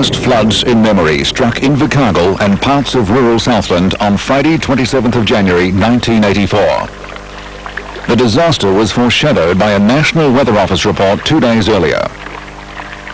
worst floods in memory struck Invercargill and parts of rural Southland on Friday, 27th of January 1984. The disaster was foreshadowed by a National Weather Office report 2 days earlier.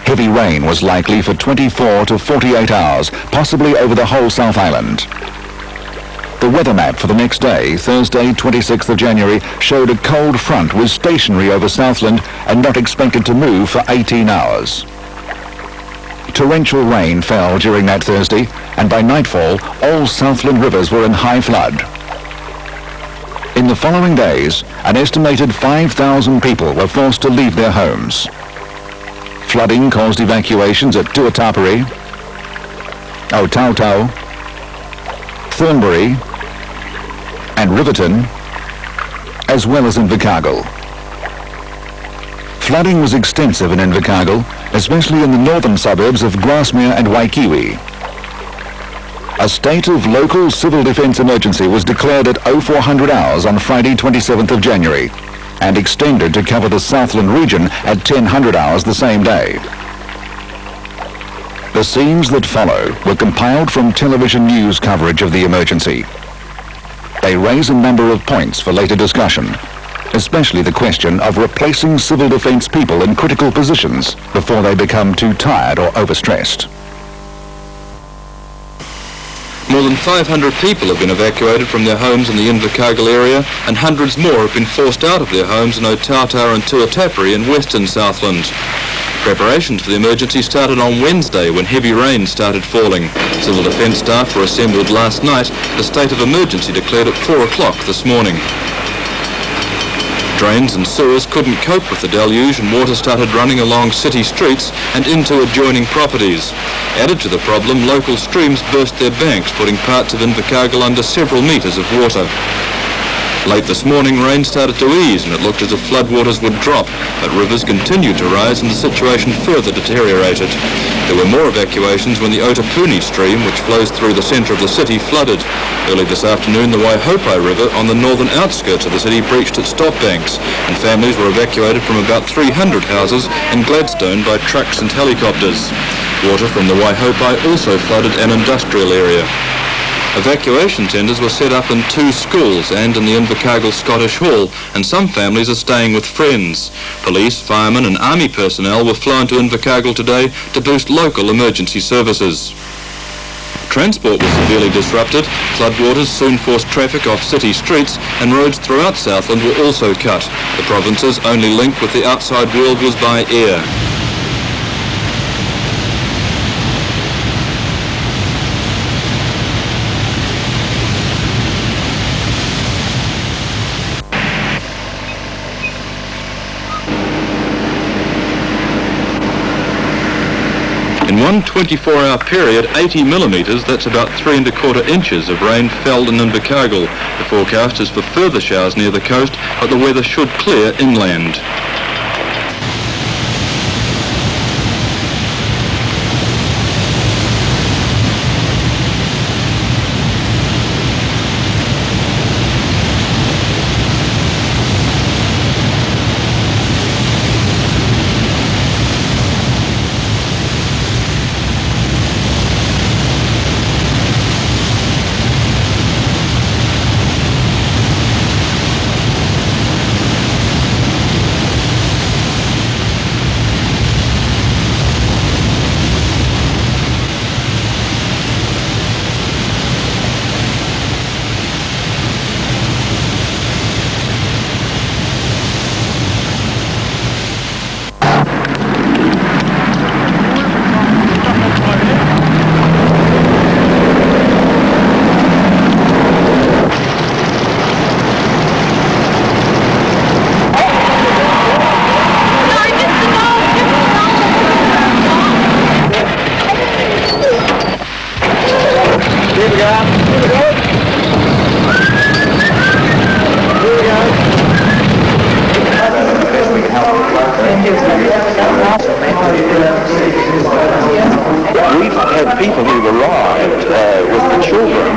Heavy rain was likely for 24 to 48 hours, possibly over the whole South Island. The weather map for the next day, Thursday, 26th of January, showed a cold front was stationary over Southland and not expected to move for 18 hours. Torrential rain fell during that Thursday, and by nightfall, all Southland rivers were in high flood. In the following days, an estimated 5,000 people were forced to leave their homes. Flooding caused evacuations at Tuatapere, Otautau, Thornbury, and Riverton, as well as Invercargill. Flooding was extensive in Invercargill, especially in the northern suburbs of Grasmere and Waikiwi. A state of local civil defence emergency was declared at 0400 hours on Friday, 27th of January, and extended to cover the Southland region at 1000 hours the same day. The scenes that follow were compiled from television news coverage of the emergency. They raise a number of points for later discussion, especially the question of replacing civil defence people in critical positions before they become too tired or overstressed. More than 500 people have been evacuated from their homes in the Invercargill area, and hundreds more have been forced out of their homes in Otautau and Tuatapere in Western Southland. Preparations for the emergency started on Wednesday when heavy rain started falling. Civil defence staff were assembled last night. The state of emergency declared at 4 o'clock this morning. Drains and sewers couldn't cope with the deluge, and water started running along city streets and into adjoining properties. Added to the problem, local streams burst their banks, putting parts of Invercargill under several metres of water. Late this morning, rain started to ease and it looked as if floodwaters would drop, but rivers continued to rise and the situation further deteriorated. There were more evacuations when the Otapuni stream, which flows through the centre of the city, flooded. Early this afternoon, the Waihopai River on the northern outskirts of the city breached its stop banks, and families were evacuated from about 300 houses in Gladstone by trucks and helicopters. Water from the Waihopai also flooded an industrial area. Evacuation tenders were set up in 2 schools and in the Invercargill Scottish Hall, and some families are staying with friends. Police, firemen and army personnel were flown to Invercargill today to boost local emergency services. Transport was severely disrupted. Floodwaters soon forced traffic off city streets, and roads throughout Southland were also cut. The province's only link with the outside world was by air. In one 24-hour period, 80 millimetres, that's about 3 1/4 inches of rain fell in Invercargill. The forecast is for further showers near the coast, but the weather should clear inland. We've had people who've arrived with the children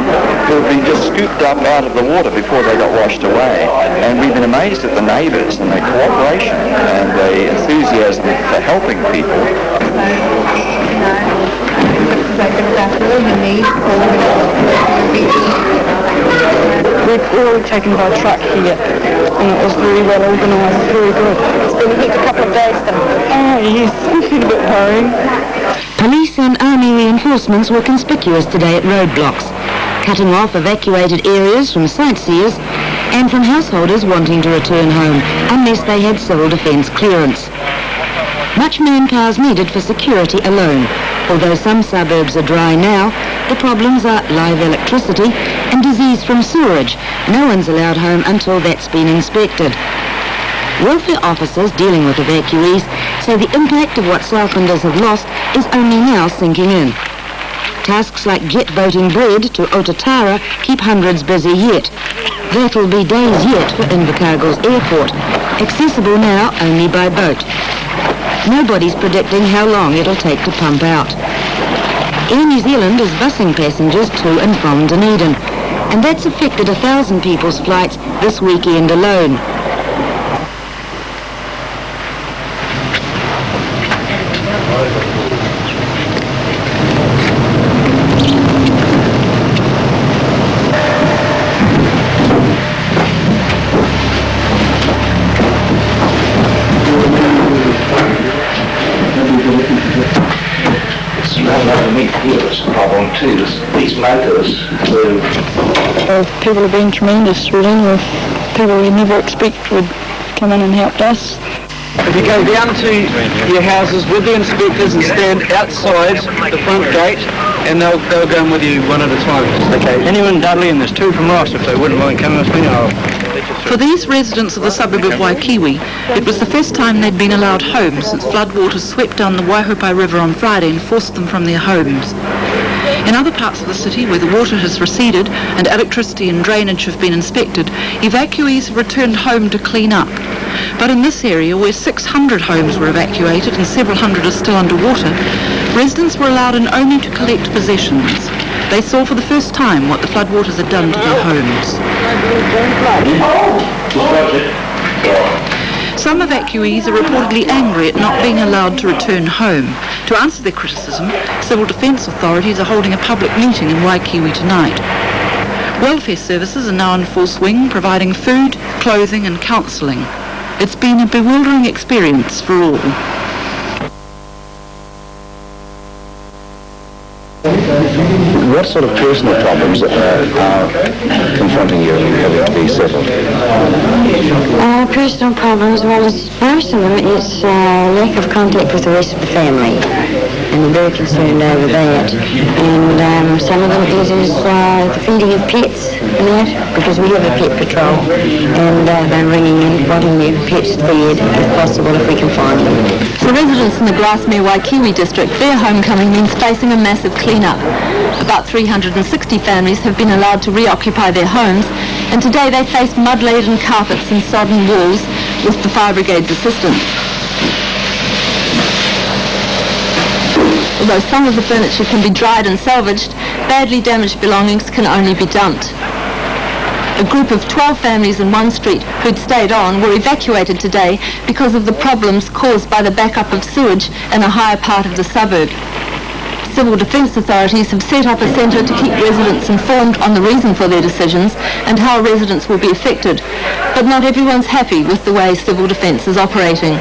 who have been just scooped up out of the water before they got washed away. And we've been amazed at the neighbours and their cooperation and the enthusiasm for helping people. all you need for we've all taken by truck here, and it was very well organised, very good. It's been a couple of days though. Oh yes, it's been a bit worrying. Police and army reinforcements were conspicuous today at roadblocks, cutting off evacuated areas from sightseers and from householders wanting to return home unless they had civil defence clearance. Much manpower is needed for security alone. Although some suburbs are dry now, the problems are live electricity and disease from sewerage. No one's allowed home until that's been inspected. Welfare officers dealing with evacuees say the impact of what Southlanders have lost is only now sinking in. Tasks like jet boating bread to Otatara keep hundreds busy yet. That'll be days yet for Invercargill's airport, accessible now only by boat. Nobody's predicting how long it'll take to pump out. Air New Zealand is busing passengers to and from Dunedin, and that's affected 1,000 people's flights this weekend alone. Problem too, these motors people have been tremendous, really, with people we never expect would come in and help us. If you go down to your houses with the inspectors and stand outside the front gate, and they'll go in with you one at a time. Okay. Anyone in Dudley, and there's two from Ross, if they wouldn't mind coming with me, For these residents of the suburb of Waikiwi, it was the first time they'd been allowed home since floodwaters swept down the Waihupai River on Friday and forced them from their homes. In other parts of the city where the water has receded and electricity and drainage have been inspected, evacuees have returned home to clean up. But in this area, where 600 homes were evacuated and several hundred are still underwater, residents were allowed in only to collect possessions. They saw for the first time what the floodwaters had done to their homes. Some evacuees are reportedly angry at not being allowed to return home. To answer their criticism, civil defence authorities are holding a public meeting in Waikiwi tonight. Welfare services are now in full swing, providing food, clothing and counselling. It's been a bewildering experience for all. What sort of personal problems are confronting you and having to be settled? Personal problems, well, most of them is lack of contact with the rest of the family, and we're very concerned over that. And some of them is the feeding of pets and that, because we have a pet patrol, and they're ringing in wanting their pets fed, if possible, if we can find them. For residents in the Grassmere Waikiwi district, their homecoming means facing a massive clean-up. About 360 families have been allowed to reoccupy their homes, and today they face mud-laden carpets and sodden walls with the fire brigade's assistance. Although some of the furniture can be dried and salvaged, badly damaged belongings can only be dumped. A group of 12 families in one street who'd stayed on were evacuated today because of the problems caused by the backup of sewage in a higher part of the suburb. Civil defence authorities have set up a centre to keep residents informed on the reason for their decisions and how residents will be affected. But not everyone's happy with the way civil defence is operating.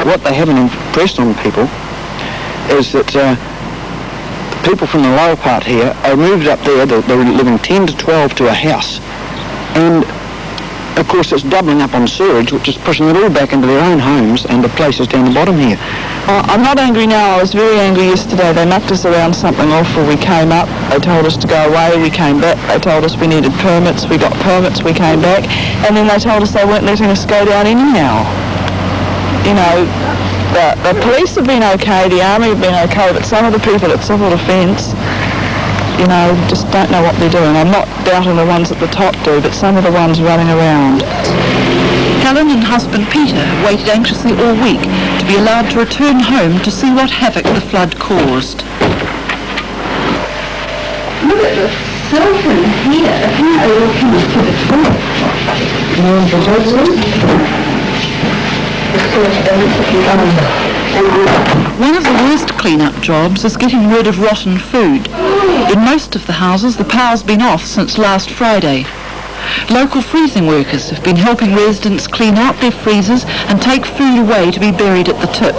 what they haven't impressed on people is that people from the lower part here are moved up there. They're living 10 to 12 to a house. And of course it's doubling up on sewage, which is pushing it all back into their own homes and the places down the bottom here. I'm not angry now. I was very angry yesterday. They knocked us around something awful. We came up. They told us to go away. We came back. They told us we needed permits. We got permits. We came back. And then they told us they weren't letting us go down anyhow. You know, the police have been okay. The army have been okay. But some of the people at civil defence, you know, just don't know what they're doing. I'm not doubting the ones at the top do, but some of the ones running around. Helen and husband Peter have waited anxiously all week to be allowed to return home to see what havoc the flood caused. Look at the silt in here. Apparently we're coming to the top. The silt doesn't One of the worst clean-up jobs is getting rid of rotten food. In most of the houses, the power's been off since last Friday. Local freezing workers have been helping residents clean out their freezers and take food away to be buried at the tip.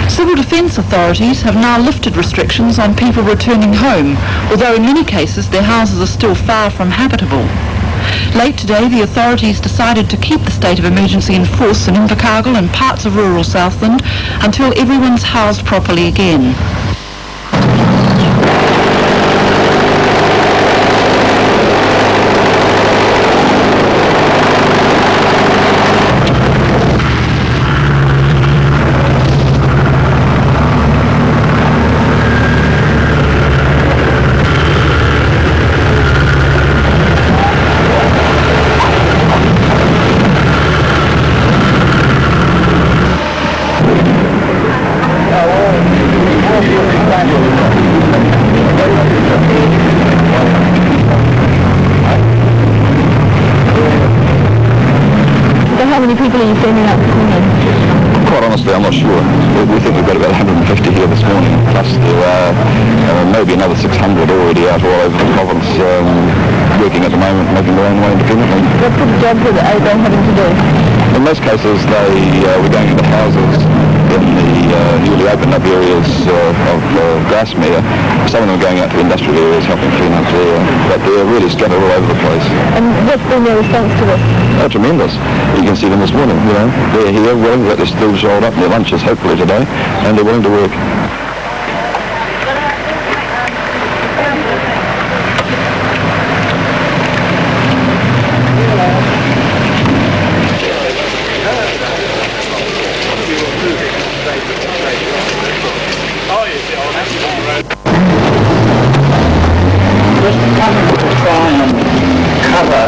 Civil defence authorities have now lifted restrictions on people returning home, although in many cases their houses are still far from habitable. Late today, the authorities decided to keep the state of emergency in force in Invercargill and parts of rural Southland until everyone's housed properly again. How many people are you sending out this morning? Quite honestly, I'm not sure. We think we've got about 150 here this morning, plus there are maybe another 600 already out all over the province, working at the moment, making their own way independently. What sort of jobs are they having to do? In most cases, we're going into houses in the newly opened up areas of Grassmere. Some of them are going out to industrial areas, helping clean up there, but they're really scattered all over the place. And what's been their response to this? Oh, tremendous. You can see them this morning, they're here willing to get their sleeves rolled up and their lunches hopefully today, and they're willing to work. Just coming to try and cover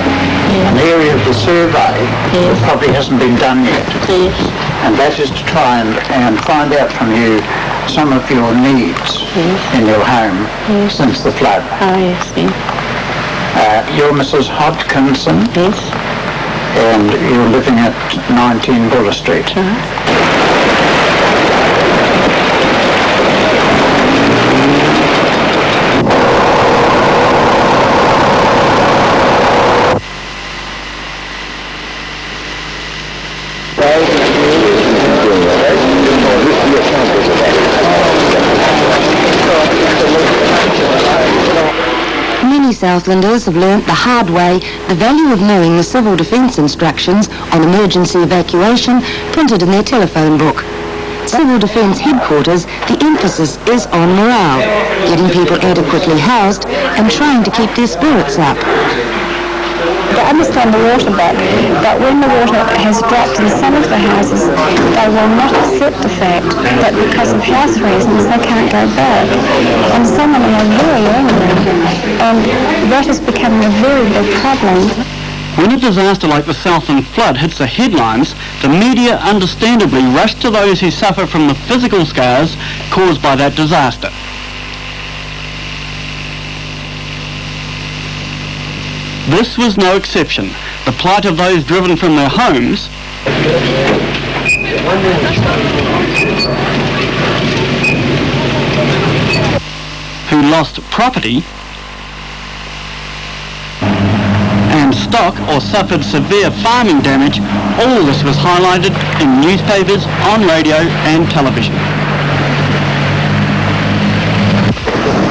an area of the survey that probably hasn't been done yet. Yes. And that is to try and find out from you some of your needs in your home since the flood. Oh, yes, yes. You're Mrs. Hodkinson. Yes. And you're living at 19 Buller Street. Many Southlanders have learnt the hard way the value of knowing the civil defence instructions on emergency evacuation printed in their telephone book. Civil Defence Headquarters, the emphasis is on morale, getting people adequately housed and trying to keep their spirits up. They understand the water back, but when the water has dropped in some of the houses, they will not accept the fact that because of health reasons they can't go back. And some of them are very angry, and that is becoming a very big problem. When a disaster like the Southland Flood hits the headlines, the media understandably rush to those who suffer from the physical scars caused by that disaster. This was no exception. The plight of those driven from their homes who lost property and stock or suffered severe farming damage, all this was highlighted in newspapers, on radio and television.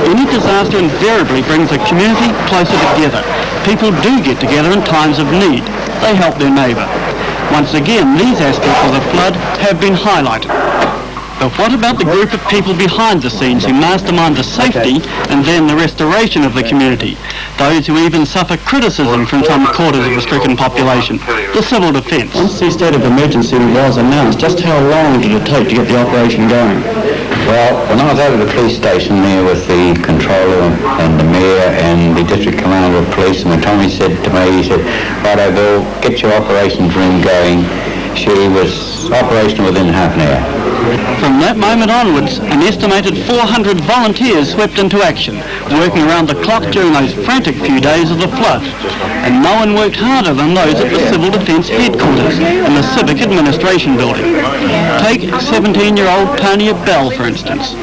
Any disaster invariably brings a community closer together. People do get together in times of need. They help their neighbour. Once again, these aspects of the flood have been highlighted. But what about the group of people behind the scenes who mastermind the safety and then the restoration of the community? Those who even suffer criticism from some quarters of the stricken population, the civil defence. Once the state of emergency was announced, just how long did it take to get the operation going? Well, when I was over the police station there with the controller and the mayor and the district commander of police, and when Tommy said to me, he said, "Righto, Bill, get your operations room going." She was operational within half an hour. From that moment onwards, an estimated 400 volunteers swept into action, working around the clock during those frantic few days of the flood. And no one worked harder than those at the Civil Defence headquarters in the Civic Administration building. Take 17-year-old Tonya Bell, for instance.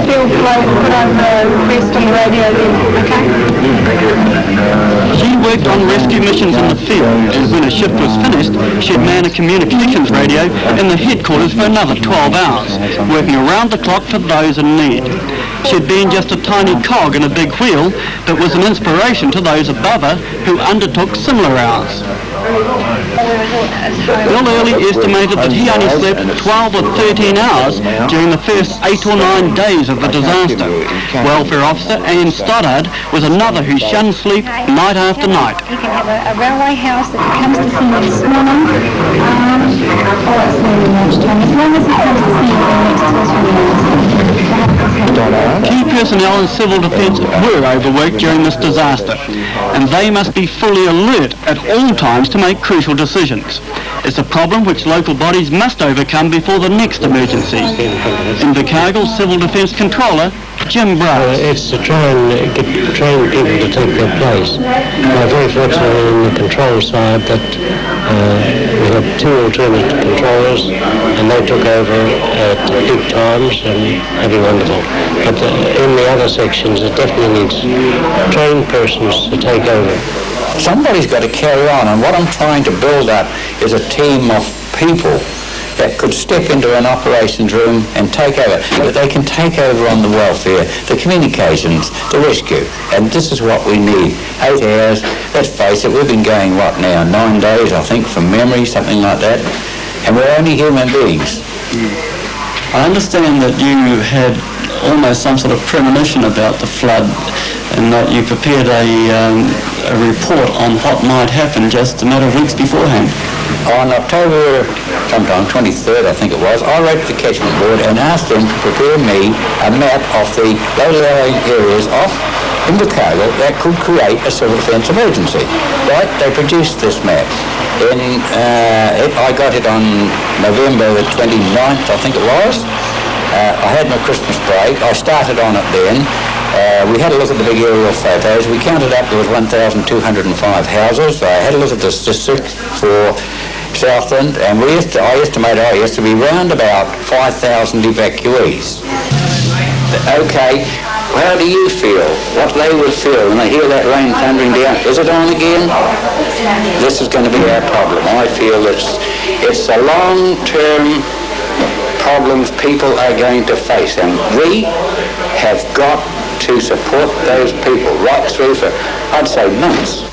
Bill put on the request on the radio then, okay? She worked on rescue missions in the field, and when a shift was finished, she'd man a communications radio in the headquarters for another 12 hours, working around the clock for those in need. She'd been just a tiny cog in a big wheel, but was an inspiration to those above her who undertook similar hours. Bill Early estimated that he only slept 12 or 13 hours during the first 8 or 9 days of the disaster. Welfare officer Anne Stoddard was another who shunned sleep night after night. You can have a railway house that comes to see you this morning. It's nearly lunchtime. As long as he comes to see you for the next 2 or 3 hours. Key personnel in civil defence were overworked during this disaster, and they must be fully alert at all times to make crucial decisions. It's a problem which local bodies must overcome before the next emergency. Invercargill Civil Defence Controller Jim Bruce. It's to try and train people to take their place. We're very fortunate in the control side that we have 2 alternate controllers, and they took over at peak times, and that'd be wonderful. But in the other sections, it definitely needs trained persons to take over. Somebody's got to carry on, and what I'm trying to build up is a team of people that could step into an operations room and take over. But they can take over on the welfare, the communications, the rescue. And this is what we need. 8 hours, let's face it, we've been going, what now, 9 days, I think, from memory, something like that. And we're only human beings. I understand that you had almost some sort of premonition about the flood, and that you prepared a report on what might happen just a matter of weeks beforehand. On October, sometime 23rd, I think it was, I wrote to the catchment board and asked them to prepare me a map of the low-lying areas of Invercargill that could create a civil defence emergency. Right? They produced this map. I got it on November the 29th, I think it was. I had my Christmas break. I started on it then. We had a look at the big aerial photos. We counted up there was 1,205 houses. I had a look at the statistics for Southland, and I estimate to be round about 5,000 evacuees. Okay, how do you feel? What they would feel when they hear that rain thundering down? Is it on again? This is going to be our problem. I feel it's a long-term problems people are going to face, and we have got to support those people right through for, I'd say, months.